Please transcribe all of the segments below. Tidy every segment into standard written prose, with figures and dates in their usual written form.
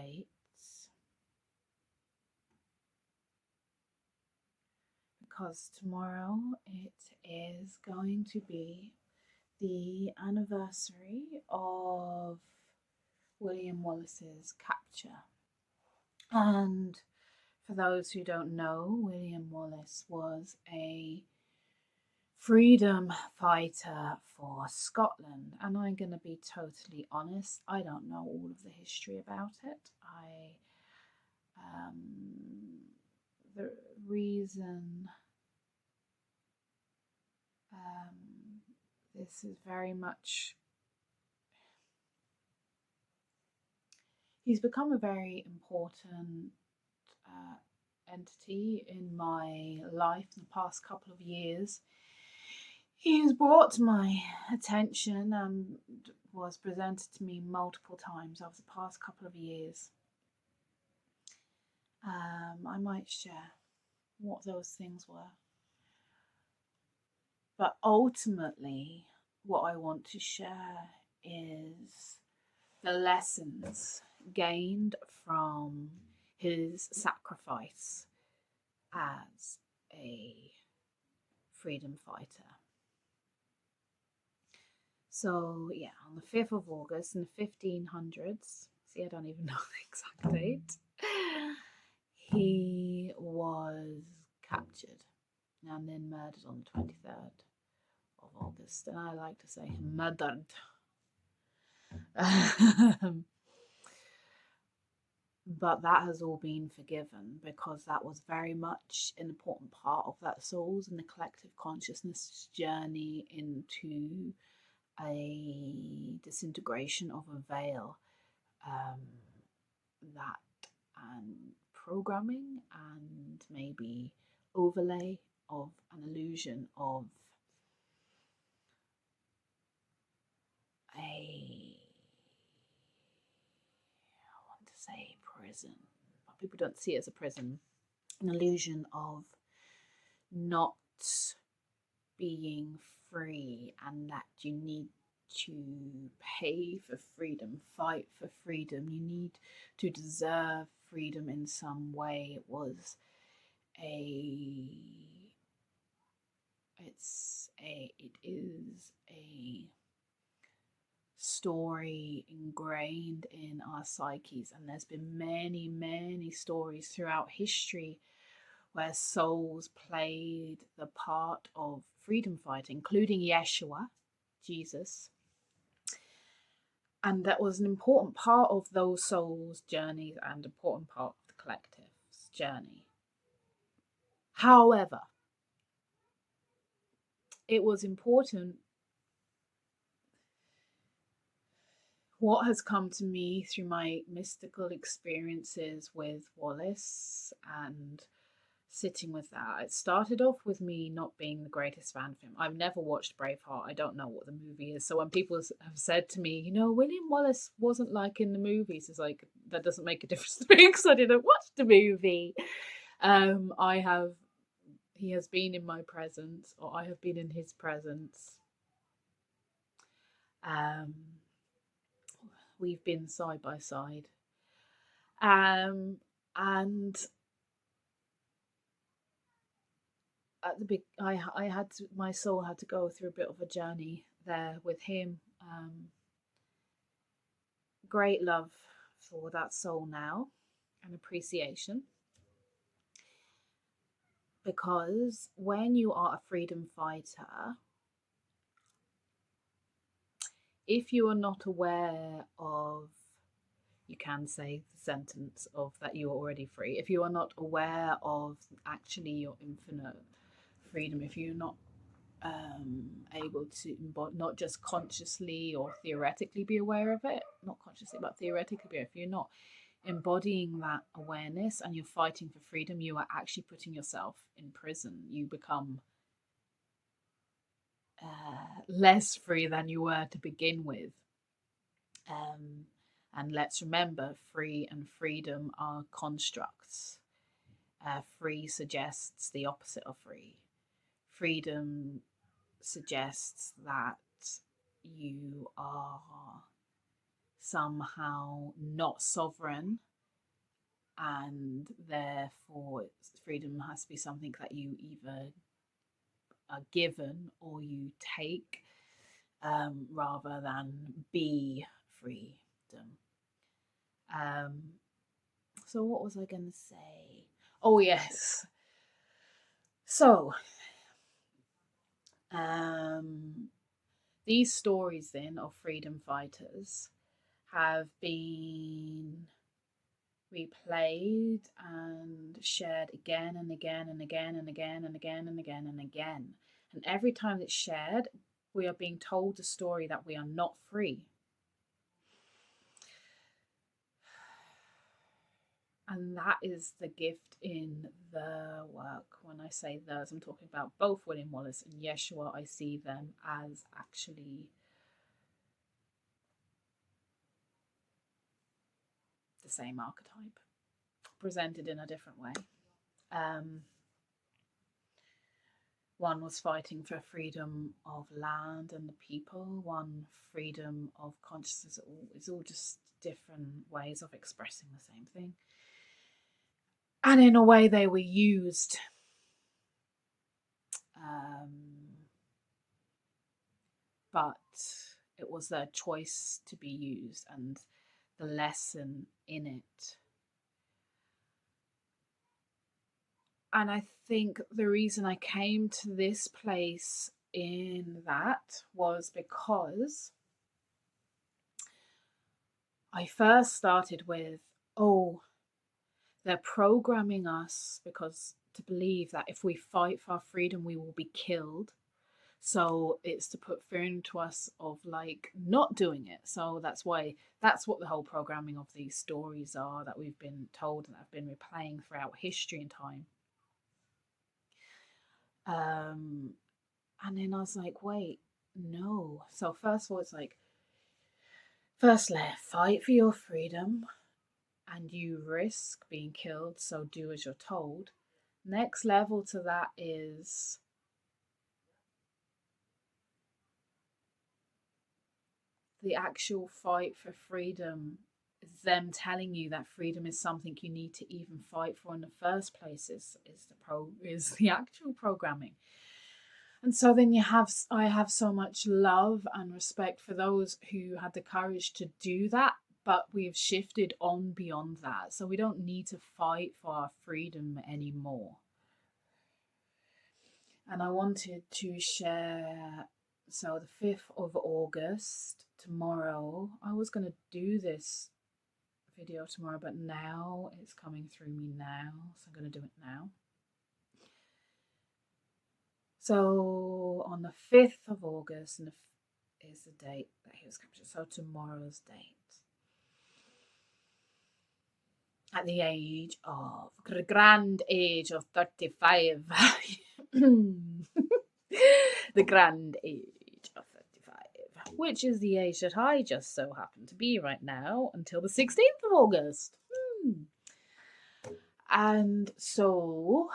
dates because tomorrow it is going to be the anniversary of William Wallace's capture. And for those who don't know, William Wallace was a freedom fighter for Scotland. And I'm going to be totally honest, I don't know all of the history about it. The reason this is very much, he's become a very important entity in my life in the past couple of years. He has brought to my attention and was presented to me multiple times over the past couple of years. I might share what those things were. But ultimately, what I want to share is the lessons gained from his sacrifice as a freedom fighter. So, yeah, on the 5th of August in the 1500s, see, I don't even know the exact date, he was captured and then murdered on the 23rd of August. And I like to say murdered. But that has all been forgiven because that was very much an important part of that soul's and the collective consciousness journey into a disintegration of a veil, that and programming and maybe overlay of an illusion of I want to say prison, but people don't see it as a prison, an illusion of not being free and that you need to pay for freedom, fight for freedom, you need to deserve freedom in some way. It is a story ingrained in our psyches, and there's been many stories throughout history where souls played the part of freedom fighting, including Yeshua, Jesus. And that was an important part of those souls' journeys and an important part of the collective's journey. However, it was important. What has come to me through my mystical experiences with Wallace and sitting with that, it started off with me not being the greatest fan of him. I've never watched Braveheart. I don't know what the movie is. So when people have said to me, William Wallace wasn't like in the movies, it's like, that doesn't make a difference to me because I didn't watch the movie. He has been in my presence, or I have been in his presence. We've been side by side. And at the big, my soul had to go through a bit of a journey there with him. Great love for that soul now and appreciation. Because when you are a freedom fighter, if you are not aware of, you can say the sentence of that you are already free. If you are not aware of actually your infinite freedom, if you're not able to not just consciously or theoretically be aware of it, not consciously but theoretically be, if you're not embodying that awareness and you're fighting for freedom, you are actually putting yourself in prison. You become less free than you were to begin with. And let's remember, free and freedom are constructs. Free suggests the opposite of free. Freedom suggests that you are somehow not sovereign and therefore freedom has to be something that you either are given or you take, rather than be freedom. So what was I going to say? Oh yes. So these stories then of freedom fighters have been replayed and shared again and again and again and again and again and again and again. And every time it's shared, we are being told the story that we are not free. And that is the gift in the work. When I say those, I'm talking about both William Wallace and Yeshua. I see them as actually the same archetype, presented in a different way. One was fighting for freedom of land and the people, one freedom of consciousness. It's all just different ways of expressing the same thing. And in a way, they were used. But it was their choice to be used, and the lesson in it. And I think the reason I came to this place in that was because I first started with, they're programming us because to believe that if we fight for our freedom, we will be killed. So it's to put fear into us of like not doing it. So that's what the whole programming of these stories are that we've been told and have been replaying throughout history and time. And then I was like, wait, no. So first of all, it's like, first layer, fight for your freedom and you risk being killed, so do as you're told. Next level to that is the actual fight for freedom is them telling you that freedom is something you need to even fight for in the first place is the actual programming. And so then I have so much love and respect for those who had the courage to do that, but we've shifted on beyond that. So we don't need to fight for our freedom anymore. And I wanted to share, so the 5th of August, tomorrow, I was going to do this video tomorrow, but now it's coming through me now, so I'm going to do it now. So on the 5th of August is the date that he was captured, so tomorrow's date. At the grand age of 35. The grand age of 35, which is the age that I just so happen to be right now until the 16th of August. And so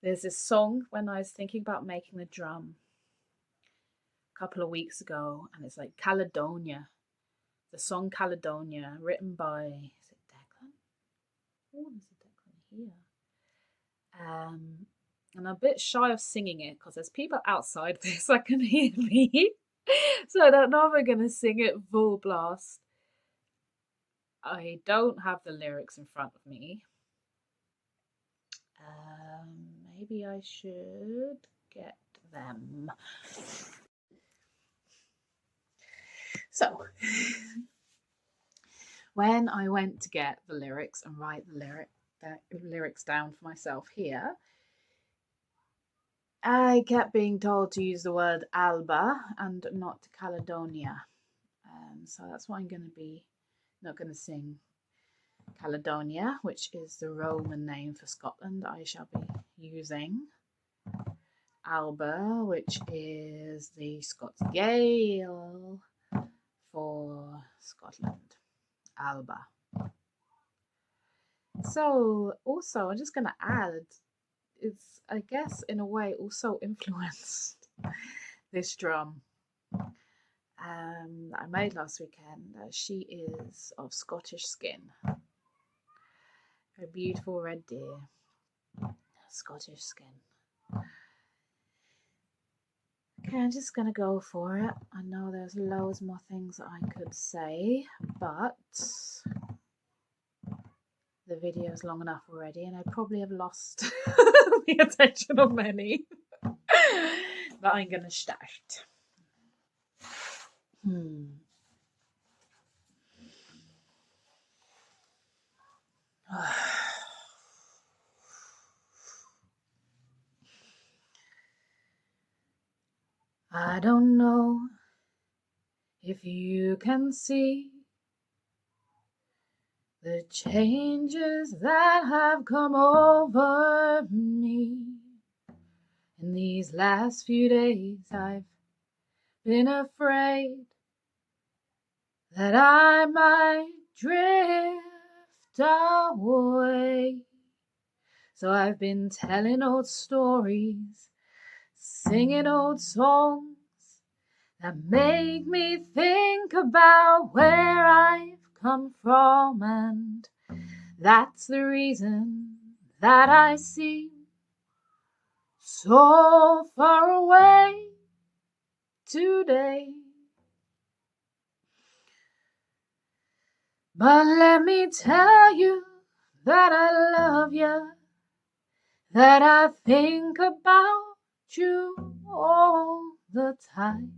there's this song when I was thinking about making the drum a couple of weeks ago, and it's like Caledonia. The song Caledonia, written by, is it Declan? Oh, there's a Declan here. And I'm a bit shy of singing it because there's people outside this that can hear me. So I don't know if I'm going to sing it full blast. I don't have the lyrics in front of me. Maybe I should get them. So, when I went to get the lyrics and write the lyrics down for myself here, I kept being told to use the word Alba and not Caledonia. So that's why I'm going to be not going to sing Caledonia, which is the Roman name for Scotland. I shall be using Alba, which is the Scots Gael for Scotland. Alba. So also I'm just going to add, it's, I guess, in a way also influenced this drum. that I made last weekend. She is of Scottish skin. A beautiful red deer. Scottish skin. Okay, I'm just going to go for it. I know there's loads more things that I could say, but the video is long enough already and I probably have lost the attention of many. But I'm going to start. I don't know if you can see the changes that have come over me. In these last few days I've been afraid that I might drift away. So I've been telling old stories, singing old songs that make me think about where I've come from, and that's the reason that I seem so far away today. But let me tell you that I love you, that I think about you all the time.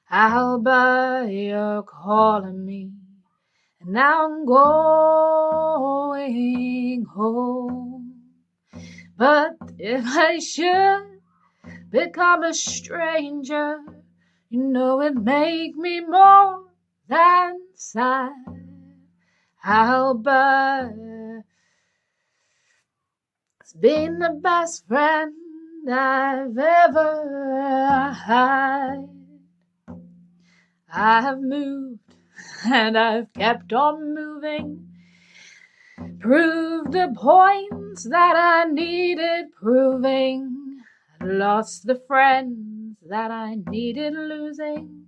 Albert, you're calling me, and now I'm going home. But if I should become a stranger, you know it'd make me more than sad. Albert has been the best friend I've ever had. I have moved and I've kept on moving, proved the points that I needed proving, lost the friends that I needed losing,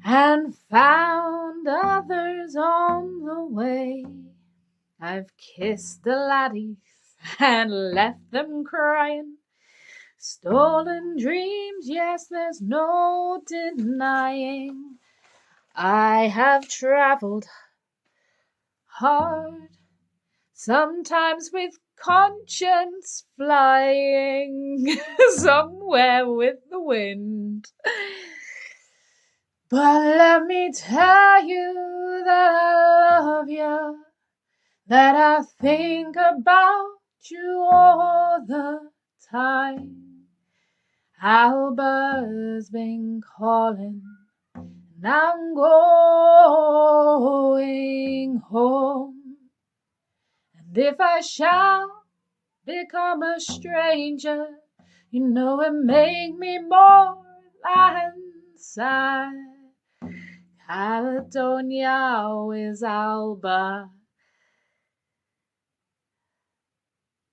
and found others on the way. I've kissed the laddies and left them crying, stolen dreams, yes, there's no denying. I have traveled hard, sometimes with conscience flying somewhere with the wind. But let me tell you that I love you, that I think about you all the time. Albert's been calling, and I'm going home. And if I shall become a stranger, you know it make me more than sad. Caledonia is Albert.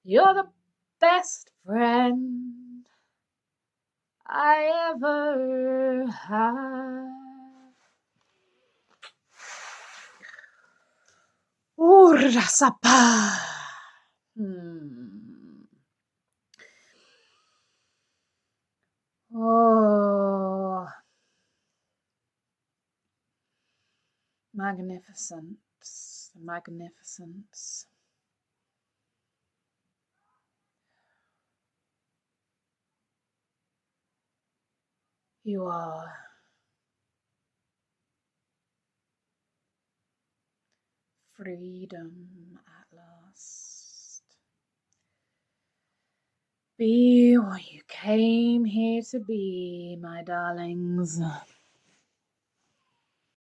You're the best friend I ever had. Urasapa. Oh, magnificence, magnificence. You are freedom at last. Be what you came here to be, my darlings.